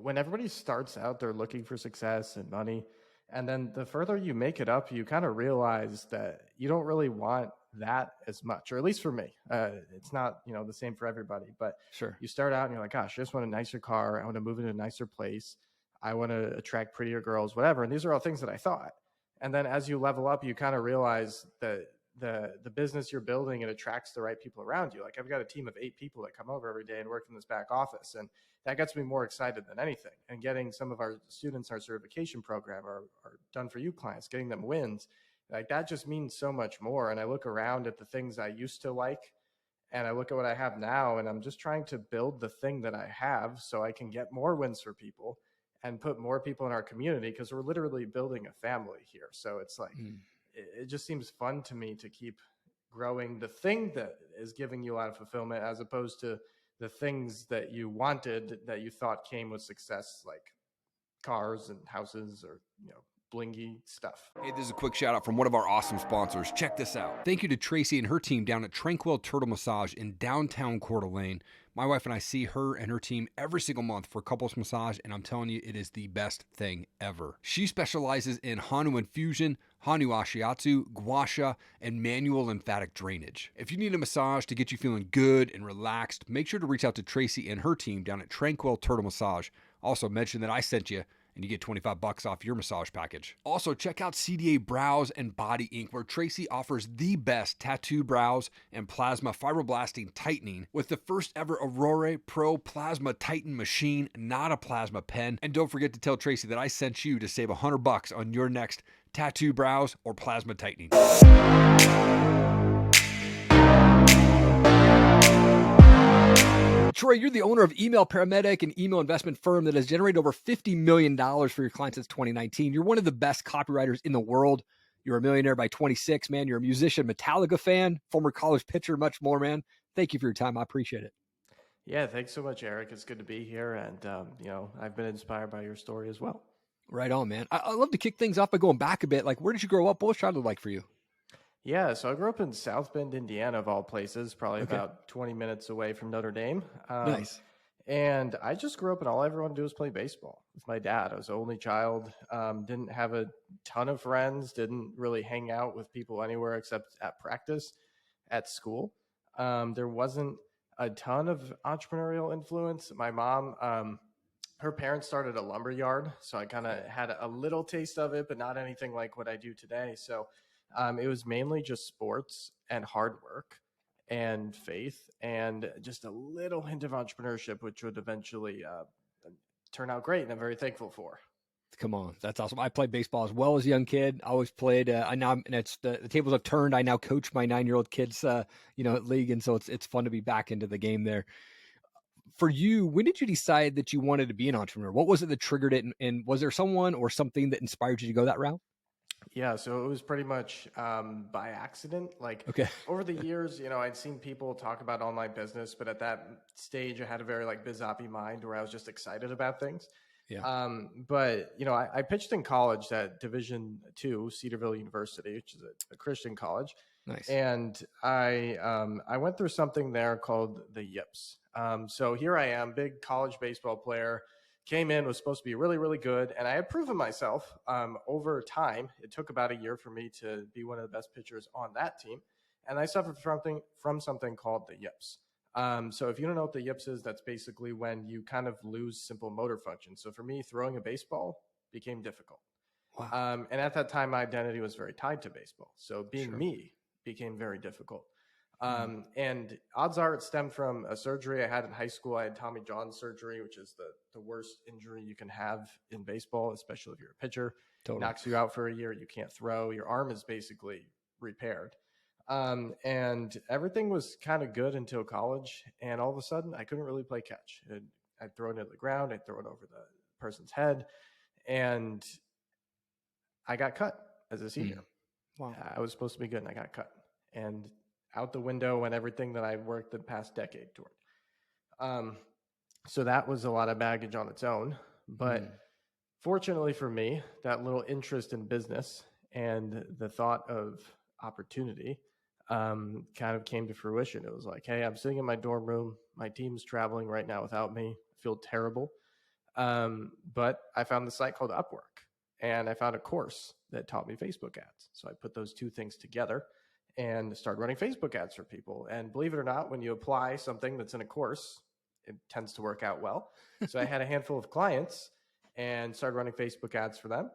when everybody starts out, they're looking for success and money. And then the further you make it up, you kind of realize that you don't really want that as much, or at least for me. It's not, the same for everybody, but Sure. you start out and you're like, gosh, I just want a nicer car. I want to move into a nicer place. I want to attract prettier girls, whatever. And these are all things that I thought. And then as you level up, you kind of realize that the business you're building, it attracts the right people around you. Like I've got a team of 8 people that come over every day and work in this back office. And that gets me more excited than anything. And getting some of our students our certification program or done for you clients, getting them wins, like that just means so much more. And I look around at the things I used to like, and I look at what I have now, and I'm just trying to build the thing that I have so I can get more wins for people and put more people in our community, because we're literally building a family here. So it's like, it just seems fun to me to keep growing the thing that is giving you a lot of fulfillment, as opposed to the things that you wanted that you thought came with success, like cars and houses or, blingy stuff. Hey, this is a quick shout out from one of our awesome sponsors. Check this out. Thank you to Tracy and her team down at Tranquil Turtle Massage in downtown Coeur d'Alene. My wife and I see her and her team every single month for couples massage, and I'm telling you, it is the best thing ever. She specializes in Hanu infusion, Hanu ashiatsu, gua sha, and manual lymphatic drainage. If you need a massage to get you feeling good and relaxed, make sure to reach out to Tracy and her team down at Tranquil Turtle Massage. Also mention that I sent you, and you get $25 off your massage package. Also, check out CDA Brows and Body Ink, where Tracy offers the best tattoo brows and plasma fibroblasting tightening with the first ever Aurora Pro Plasma Tighten machine, not a plasma pen. And don't forget to tell Tracy that I sent you to save $100 on your next tattoo brows or plasma tightening. Troy, you're the owner of Email Paramedic, an email investment firm that has generated over $50 million for your clients since 2019. You're one of the best copywriters in the world. You're a millionaire by 26, man. You're a musician, Metallica fan, former college pitcher, much more, man. Thank you for your time. I appreciate it. Yeah, thanks so much, Erik. It's good to be here. And, I've been inspired by your story as well. Right on, man. I'd love to kick things off by going back a bit. Like, where did you grow up? What was childhood like for you? Yeah, so I grew up in South Bend, Indiana, of all places, probably about 20 minutes away from Notre Dame. Nice. And I just grew up, and all I ever wanted to do was play baseball with my dad. I was the only child, didn't have a ton of friends, didn't really hang out with people anywhere except at practice at school. There wasn't a ton of entrepreneurial influence. My mom, her parents started a lumber yard, so I kind of had a little taste of it, but not anything like what I do today. So it was mainly just sports and hard work and faith and just a little hint of entrepreneurship, which would eventually turn out great, and I'm very thankful for. Come on, that's awesome. I played baseball as well as a young kid. I always played. I now, and it's the tables have turned. I now coach my 9-year-old kids, league, and so it's fun to be back into the game there. For you, when did you decide that you wanted to be an entrepreneur? What was it that triggered it, and was there someone or something that inspired you to go that route? Yeah, so it was pretty much by accident. Like over the years, I'd seen people talk about online business, but at that stage, I had a very biz-oppy mind where I was just excited about things. Yeah. But I pitched in college at Division II, Cedarville University, which is a Christian college. Nice. And I went through something there called the Yips. So here I am, big college baseball player. Came in, was supposed to be really, really good. And I had proven myself over time. It took about a year for me to be one of the best pitchers on that team. And I suffered from something called the Yips. So if you don't know what the Yips is, that's basically when you kind of lose simple motor function. So for me, throwing a baseball became difficult. Wow. And at that time, my identity was very tied to baseball. So being me became very difficult. And odds are it stemmed from a surgery I had in high school. I had Tommy John surgery, which is the worst injury you can have in baseball, especially if you're a pitcher. Totally. Knocks you out for a year. You can't throw. Your arm is basically repaired. And everything was kind of good until college. And all of a sudden, I couldn't really play catch. I'd throw it into the ground. I'd throw it over the person's head. And I got cut as a senior. Wow. I was supposed to be good, and I got cut. And out the window went everything that I worked the past decade toward. So that was a lot of baggage on its own. But fortunately for me, that little interest in business and the thought of opportunity kind of came to fruition. It was like, hey, I'm sitting in my dorm room. My team's traveling right now without me. I feel terrible. But I found the site called Upwork, and I found a course that taught me Facebook ads. So I put those two things together and started running Facebook ads for people. And believe it or not, when you apply something that's in a course, it tends to work out well. So I had a handful of clients and started running Facebook ads for them.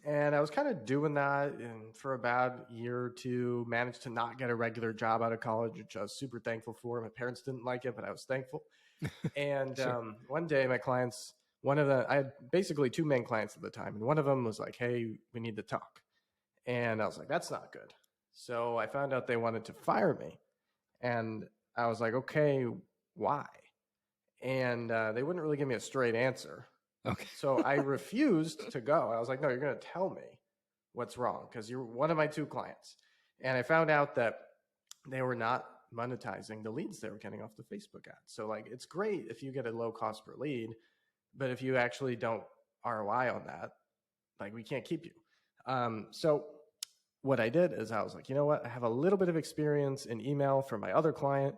And I was kind of doing that for about a year or two, managed to not get a regular job out of college, which I was super thankful for. My parents didn't like it, but I was thankful. And Sure. one day my clients, I had basically two main clients at the time. And one of them was like, hey, we need to talk. And I was like, that's not good. So I found out they wanted to fire me. And I was like, okay, why? And they wouldn't really give me a straight answer. Okay. So I refused to go. I was like, no, you're going to tell me what's wrong because you're one of my two clients. And I found out that they were not monetizing the leads they were getting off the Facebook ads. So like, it's great if you get a low cost per lead, but if you actually don't ROI on that, like we can't keep you. So what I did is I was like, you know what? I have a little bit of experience in email from my other client.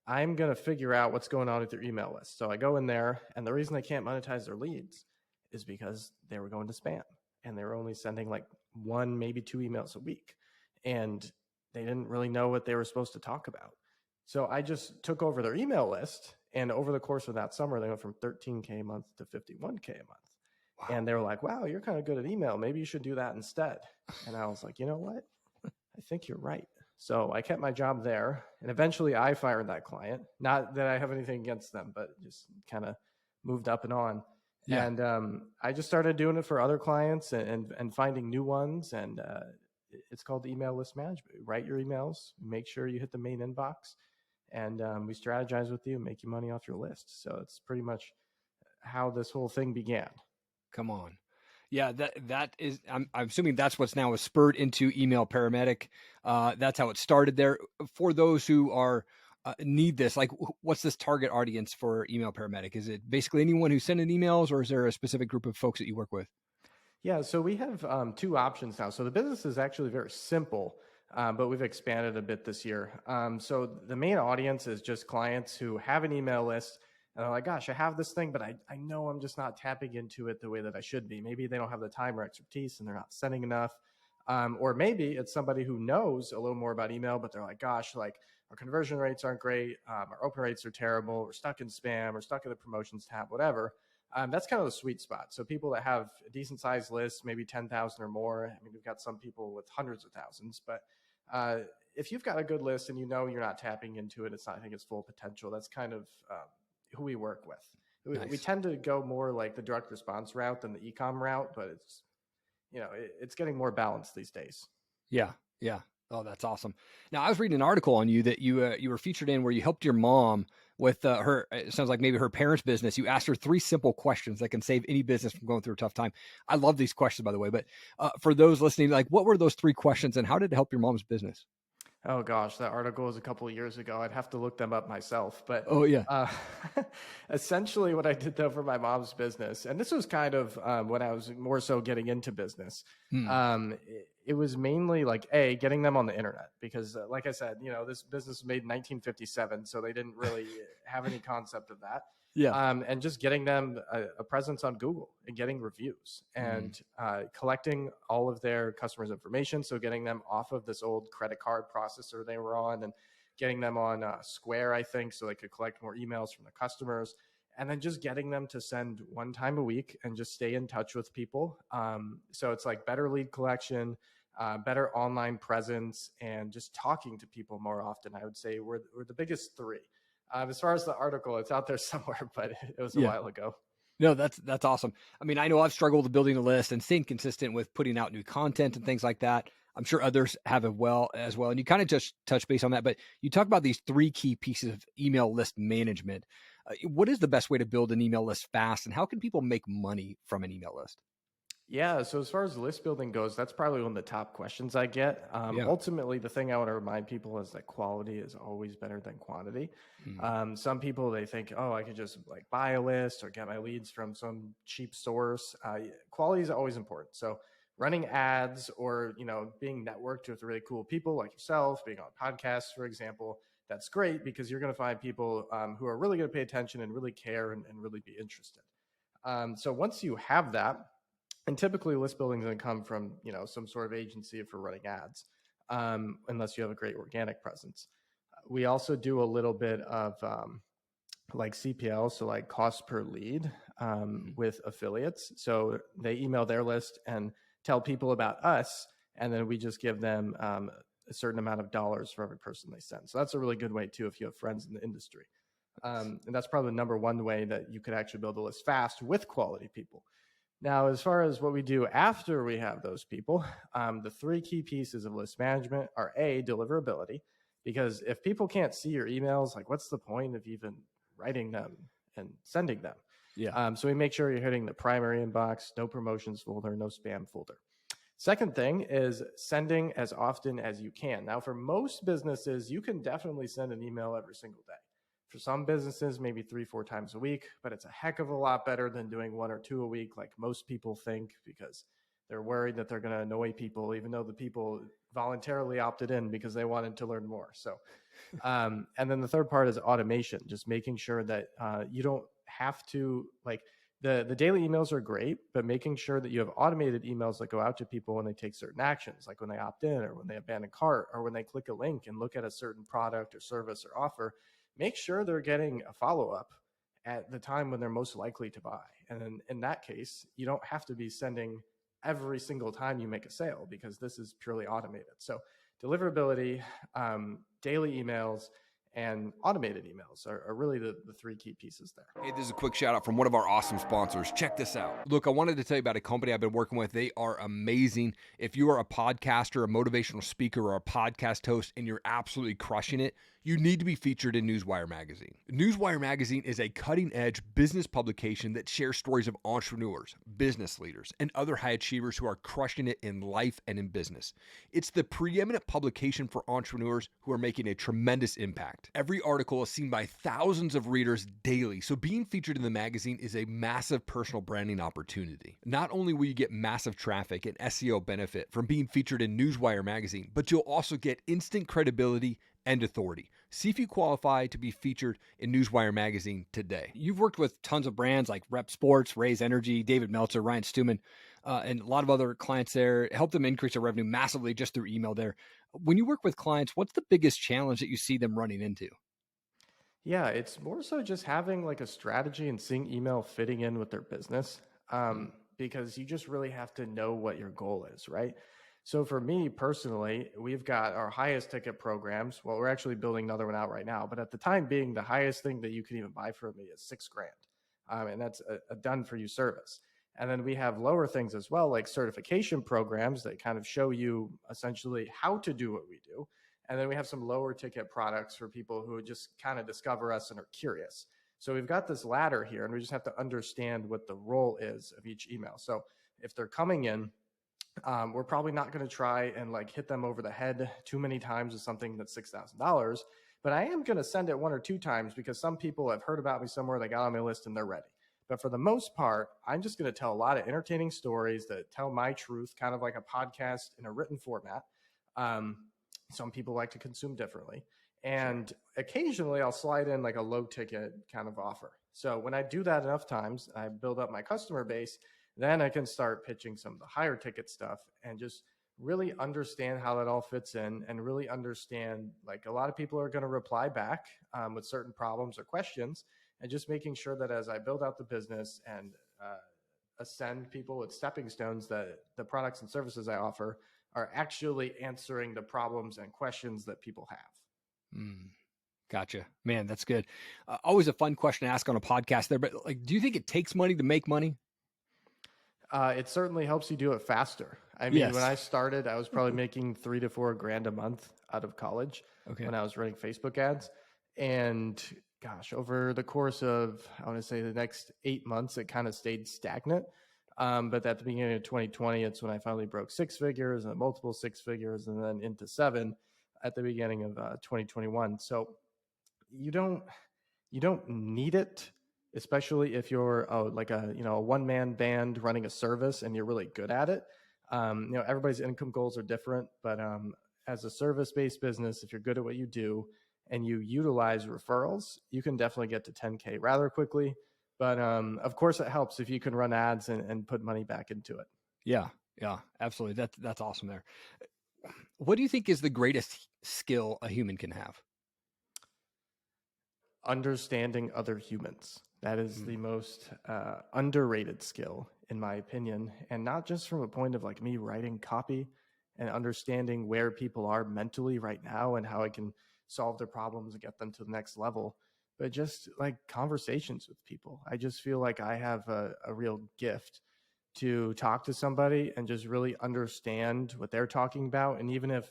I'm going to figure out what's going on with your email list. So I go in there, and the reason they can't monetize their leads is because they were going to spam and they were only sending like one, maybe two emails a week. And they didn't really know what they were supposed to talk about. So I just took over their email list. And over the course of that summer, they went from 13K a month to 51K a month. Wow. And they were like, wow, you're kind of good at email. Maybe you should do that instead. And I was like, you know what? I think you're right. So I kept my job there, and eventually I fired that client. Not that I have anything against them, but just kind of moved up and on. Yeah. And I just started doing it for other clients and finding new ones. And it's called email list management. We write your emails, make sure you hit the main inbox, and we strategize with you and make you money off your list. So it's pretty much how this whole thing began. Come on. Yeah, that is. I'm assuming that's what's now spurred into Email Paramedic. That's how it started there. For those who are need this, like, what's this target audience for Email Paramedic? Is it basically anyone who's sending emails, or is there a specific group of folks that you work with? Yeah, so we have two options now. So the business is actually very simple, but we've expanded a bit this year. So the main audience is just clients who have an email list. And they're like, gosh, I have this thing, but I know I'm just not tapping into it the way that I should be. Maybe they don't have the time or expertise and they're not sending enough. Or maybe it's somebody who knows a little more about email, but they're like, gosh, like our conversion rates aren't great. Our open rates are terrible. We're stuck in spam. We're stuck in the promotions tab, whatever. That's kind of the sweet spot. So people that have a decent sized list, maybe 10,000 or more. I mean, we've got some people with hundreds of thousands, but if you've got a good list and you know you're not tapping into it, it's not, I think it's full potential. That's kind of who we work with. Nice. We tend to go more like the direct response route than the e-com route, but it's, it's getting more balanced these days. Yeah. Oh, that's awesome. Now, I was reading an article on you that you were featured in where you helped your mom with her, it sounds like maybe her parents' business. You asked her 3 simple questions that can save any business from going through a tough time. I love these questions, by the way, but for those listening, like, what were those 3 questions and how did it help your mom's business? Oh gosh, that article was a couple of years ago. I'd have to look them up myself. But oh yeah, essentially what I did though for my mom's business, and this was kind of when I was more so getting into business. It was mainly like getting them on the internet because, like I said, this business was made in 1957, so they didn't really have any concept of that. Yeah. And just getting them a presence on Google and getting reviews and collecting all of their customers' information. So getting them off of this old credit card processor they were on and getting them on Square, I think, so they could collect more emails from the customers. And then just getting them to send one time a week and just stay in touch with people. So it's like better lead collection, better online presence, and just talking to people more often, I would say were the biggest 3. As far as the article, it's out there somewhere, but it was a while ago. No, that's awesome. I mean, I know I've struggled with building a list and staying consistent with putting out new content and things like that. I'm sure others have as well. And you kind of just touch base on that, but you talk about these 3 key pieces of email list management. What is the best way to build an email list fast, and how can people make money from an email list? Yeah. So as far as list building goes, that's probably one of the top questions I get. Ultimately, the thing I want to remind people is that quality is always better than quantity. Some people, they think, I could just like buy a list or get my leads from some cheap source. Quality is always important. So running ads or, being networked with really cool people like yourself, being on podcasts, for example, that's great because you're going to find people who are really going to pay attention and really care and really be interested. So once you have that, and typically list building is going to come from, some sort of agency if we're running ads, unless you have a great organic presence. We also do a little bit of like CPL, so like cost per lead with affiliates. So they email their list and tell people about us, and then we just give them a certain amount of dollars for every person they send. So that's a really good way too if you have friends in the industry. And that's probably the number one way that you could actually build a list fast with quality people. Now, as far as what we do after we have those people, the three key pieces of list management are deliverability, because if people can't see your emails, like what's the point of even writing them and sending them? Yeah. So we make sure you're hitting the primary inbox, no promotions folder, no spam folder. Second thing is sending as often as you can. Now, for most businesses, you can definitely send an email every single day. For some businesses, maybe 3-4 times a week, but it's a heck of a lot better than doing 1 or 2 a week like most people think, because they're worried that they're going to annoy people, even though the people voluntarily opted in because they wanted to learn more. So, and then the third part is automation, just making sure that you don't have to, like, the daily emails are great, but making sure that you have automated emails that go out to people when they take certain actions, like when they opt in or when they abandon cart or when they click a link and look at a certain product or service or offer. Make sure they're getting a follow-up at the time when they're most likely to buy. And then in that case, you don't have to be sending every single time you make a sale, because this is purely automated. So deliverability, daily emails, and automated emails are really the three key pieces there. Hey, this is a quick shout out from one of our awesome sponsors. Check this out. Look, I wanted to tell you about a company I've been working with. They are amazing. If you are a podcaster, a motivational speaker, or a podcast host, and you're absolutely crushing it, you need to be featured in Newswire Magazine. Newswire Magazine is a cutting-edge business publication that shares stories of entrepreneurs, business leaders, and other high achievers who are crushing it in life and in business. It's the preeminent publication for entrepreneurs who are making a tremendous impact. Every article is seen by thousands of readers daily, so being featured in the magazine is a massive personal branding opportunity. Not only will you get massive traffic and SEO benefit from being featured in Newswire Magazine, but you'll also get instant credibility and authority. See if you qualify to be featured in Newswire Magazine today. You've worked with tons of brands like REPP Sports, Raise Energy, David Meltzer, Ryan Stewman, and a lot of other clients there. Help them increase their revenue massively just through email there. When you work with clients, what's the biggest challenge that you see them running into? Yeah, it's more so just having like a strategy and seeing email fitting in with their business, because you just really have to know what your goal is, right? So for me personally, we've got our highest ticket programs. Well, we're actually building another one out right now, but at the time being, the highest thing that you can even buy from me is $6,000. And that's a done for you service. And then we have lower things as well, like certification programs that kind of show you essentially how to do what we do. And then we have some lower ticket products for people who just kind of discover us and are curious. So we've got this ladder here, and we just have to understand what the role is of each email. So if they're coming in, we're probably not going to try and like hit them over the head too many times with something that's $6,000, but I am going to send it 1 or 2 times because some people have heard about me somewhere, they got on my list and they're ready. But for the most part, I'm just going to tell a lot of entertaining stories that tell my truth, kind of like a podcast in a written format. Some people like to consume differently. And occasionally I'll slide in like a low ticket kind of offer. So when I do that enough times, I build up my customer base, then I can start pitching some of the higher ticket stuff and just really understand how that all fits in, and really understand, like, a lot of people are going to reply back with certain problems or questions, and just making sure that as I build out the business and ascend people with stepping stones, that the products and services I offer are actually answering the problems and questions that people have. Gotcha. Man, that's good. Always a fun question to ask on a podcast there, but like, do you think it takes money to make money? It certainly helps you do it faster. I mean, Yes. when I started, I was probably making $3,000 to $4,000 a month out of college when I was running Facebook ads. And gosh, over the course of, I want to say the next 8 months, it kind of stayed stagnant. But at the beginning of 2020, it's when I finally broke 6 figures and multiple 6 figures, and then into 7 at the beginning of 2021. So you don't need it, especially if you're like a one-man band running a service and you're really good at it. Everybody's income goals are different, but as a service-based business, if you're good at what you do and you utilize referrals, you can definitely get to 10K rather quickly. But of course, it helps if you can run ads and put money back into it. Yeah, absolutely. That's awesome there. What do you think is the greatest skill a human can have? Understanding other humans. That is the most underrated skill, in my opinion. And not just from a point of like me writing copy and understanding where people are mentally right now and how I can solve their problems and get them to the next level, but just like conversations with people. I just feel like I have a real gift to talk to somebody and just really understand what they're talking about. And even if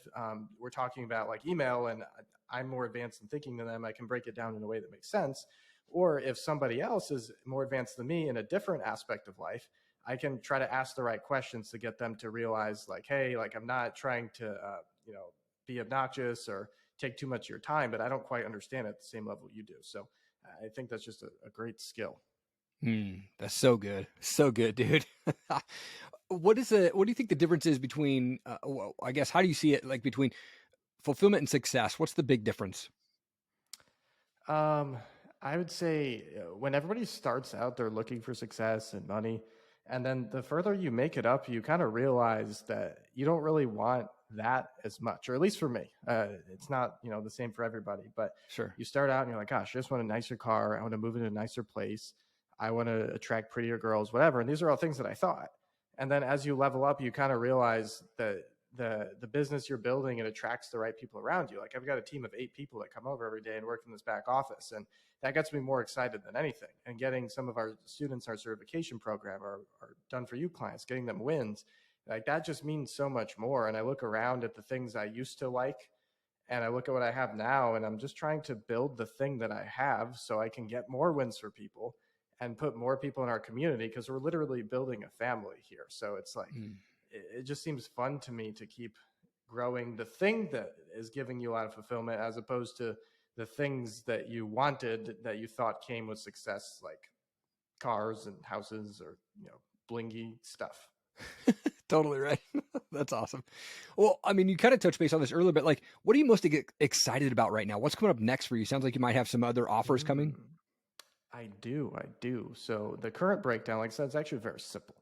we're talking about like email and I'm more advanced in thinking than them, I can break it down in a way that makes sense. Or if somebody else is more advanced than me in a different aspect of life, I can try to ask the right questions to get them to realize like, hey, like I'm not trying to, be obnoxious or take too much of your time, but I don't quite understand at the same level you do. So I think that's just a great skill. That's so good. So good, dude. What do you think the difference is between, well, I guess, how do you see it like between fulfillment and success? What's the big difference? I would say when everybody starts out, they're looking for success and money. And then the further you make it up, you kind of realize that you don't really want that as much, or at least for me. It's not, the same for everybody, but Sure. you start out and you're like, gosh, I just want a nicer car. I want to move into a nicer place. I want to attract prettier girls, whatever. And these are all things that I thought. And then as you level up, you kind of realize that the business you're building, it attracts the right people around you. Like I've got a team of 8 people that come over every day and work in this back office. And that gets me more excited than anything. And getting some of our students, our certification program, our done for you clients, getting them wins, like that just means so much more. And I look around at the things I used to like, and I look at what I have now, and I'm just trying to build the thing that I have so I can get more wins for people and put more people in our community, because we're literally building a family here. So it's like, it just seems fun to me to keep growing the thing that is giving you a lot of fulfillment, as opposed to the things that you wanted that you thought came with success, like cars and houses or, blingy stuff. Totally right. That's awesome. Well, I mean, you kind of touched base on this earlier, but like, what are you most excited about right now? What's coming up next for you? Sounds like you might have some other offers coming. I do. So the current breakdown, like I said, is actually very simple.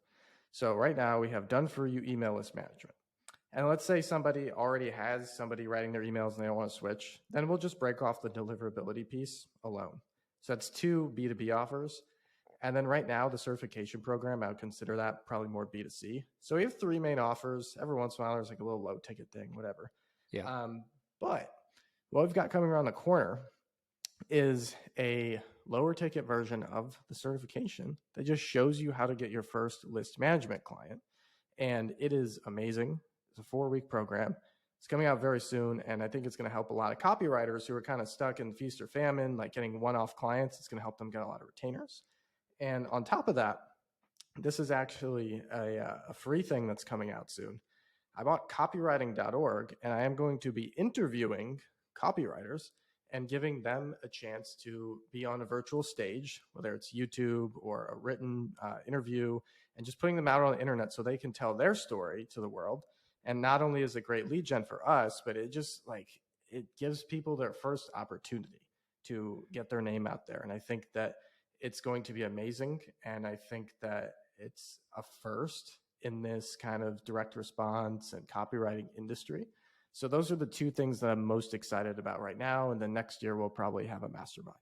So right now we have done for you email list management. And let's say somebody already has somebody writing their emails and they don't want to switch, then we'll just break off the deliverability piece alone. So that's 2 B2B offers. And then right now, the certification program, I would consider that probably more B2C. So we have 3 main offers. Every once in a while, there's like a little low ticket thing, whatever. Yeah. But what we've got coming around the corner is a lower ticket version of the certification that just shows you how to get your first list management client. And it is amazing. It's a 4-week program. It's coming out very soon. And I think it's going to help a lot of copywriters who are kind of stuck in feast or famine, like getting one-off clients. It's going to help them get a lot of retainers. And on top of that, this is actually a free thing that's coming out soon. I bought copywriting.org, and I am going to be interviewing copywriters and giving them a chance to be on a virtual stage, whether it's YouTube or a written interview, and just putting them out on the internet so they can tell their story to the world. And not only is it great lead gen for us, but it just it gives people their first opportunity to get their name out there. And I think that it's going to be amazing. And I think that it's a first in this kind of direct response and copywriting industry. So those are the 2 things that I'm most excited about right now. And then next year, we'll probably have a mastermind.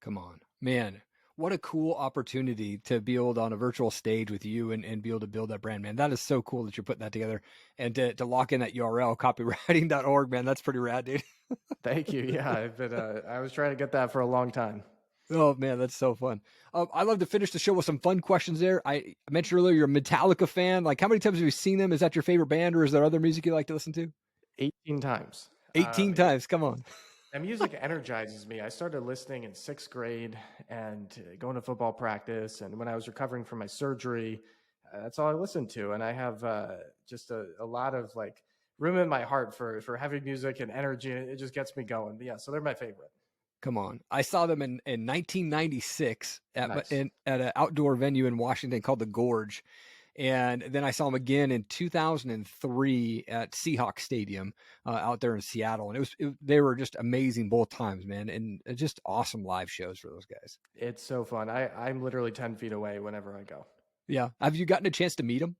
Come on, man. What a cool opportunity to be able to on a virtual stage with you and be able to build that brand, man. That is so cool that you're putting that together, and to lock in that URL, copywriting.org, man. That's pretty rad, dude. Thank you. Yeah, I was trying to get that for a long time. Oh man, that's so fun. I love to finish the show with some fun questions there. I mentioned earlier you're a Metallica fan. Like, how many times have you seen them? Is that your favorite band, or is there other music you like to listen to? 18 times. 18 times. Come on. And music energizes me. I started listening in 6th grade and going to football practice. And when I was recovering from my surgery, that's all I listened to. And I have just a lot of room in my heart for heavy music and energy. And it just gets me going. But yeah, so they're my favorite. Come on. I saw them in 1996 Nice. at an outdoor venue in Washington called the Gorge. And then I saw him again in 2003 at Seahawks Stadium out there in Seattle. And they were just amazing both times, man. And just awesome live shows for those guys. It's so fun. I'm literally 10 feet away whenever I go. Yeah. Have you gotten a chance to meet him?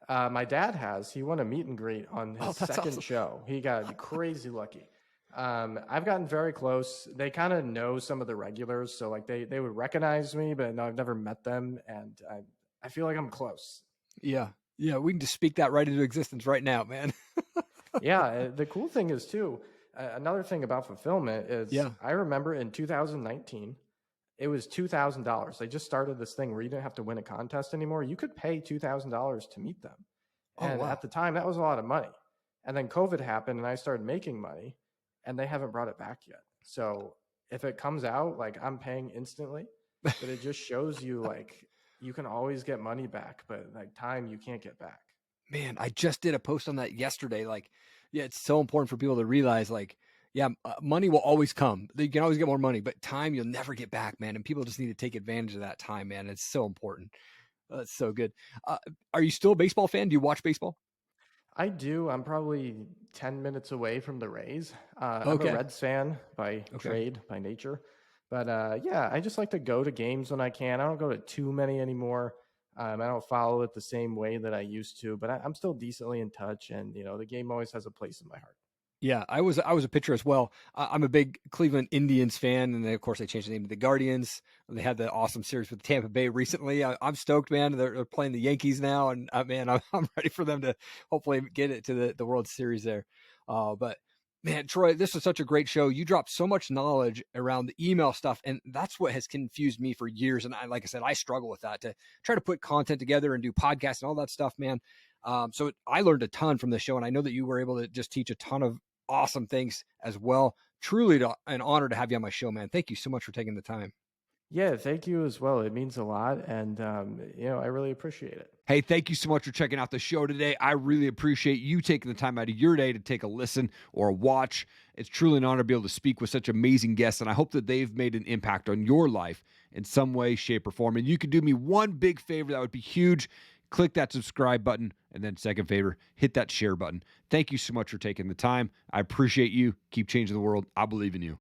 My dad has. He won a meet and greet on his second awesome. show. He got crazy lucky. I've gotten very close. They kind of know some of the regulars. So like they would recognize me, but no, I've never met them. And I feel like I'm close. Yeah. Yeah. We can just speak that right into existence right now, man. Yeah. The cool thing is too, another thing about fulfillment is I remember in 2019, it was $2,000. They just started this thing where you didn't have to win a contest anymore. You could pay $2,000 to meet them. And at the time, that was a lot of money. And then COVID happened and I started making money and they haven't brought it back yet. So if it comes out, like I'm paying instantly, but it just shows you like you can always get money back, but like time you can't get back. Man, I just did a post on that yesterday. Like, yeah, it's so important for people to realize like, money will always come. You can always get more money, but time you'll never get back, man. And people just need to take advantage of that time, man. It's so important. It's so good. Are you still a baseball fan? Do you watch baseball? I do. I'm probably 10 minutes away from the Rays. I'm a Reds fan by trade, by nature. But I just like to go to games when I can. I don't go to too many anymore. I don't follow it the same way that I used to, but I'm still decently in touch. And, the game always has a place in my heart. Yeah, I was a pitcher as well. I'm a big Cleveland Indians fan, and then of course they changed the name to the Guardians. They had the awesome series with Tampa Bay recently. I'm stoked, man. They're playing the Yankees now, and man, I'm ready for them to hopefully get it to the World Series there. But man, Troy, this was such a great show. You dropped so much knowledge around the email stuff, and that's what has confused me for years. And like I said, I struggle with that to try to put content together and do podcasts and all that stuff, man. So I learned a ton from the show, and I know that you were able to just teach a ton of awesome things as well. Truly an honor to have you on my show, man. Thank you so much for taking the time. Yeah, thank you as well. It means a lot. And, I really appreciate it. Hey, thank you so much for checking out the show today. I really appreciate you taking the time out of your day to take a listen or a watch. It's truly an honor to be able to speak with such amazing guests, and I hope that they've made an impact on your life in some way, shape, or form. And you could do me one big favor that would be huge. Click that subscribe button, and then second favor, hit that share button. Thank you so much for taking the time. I appreciate you. Keep changing the world. I believe in you.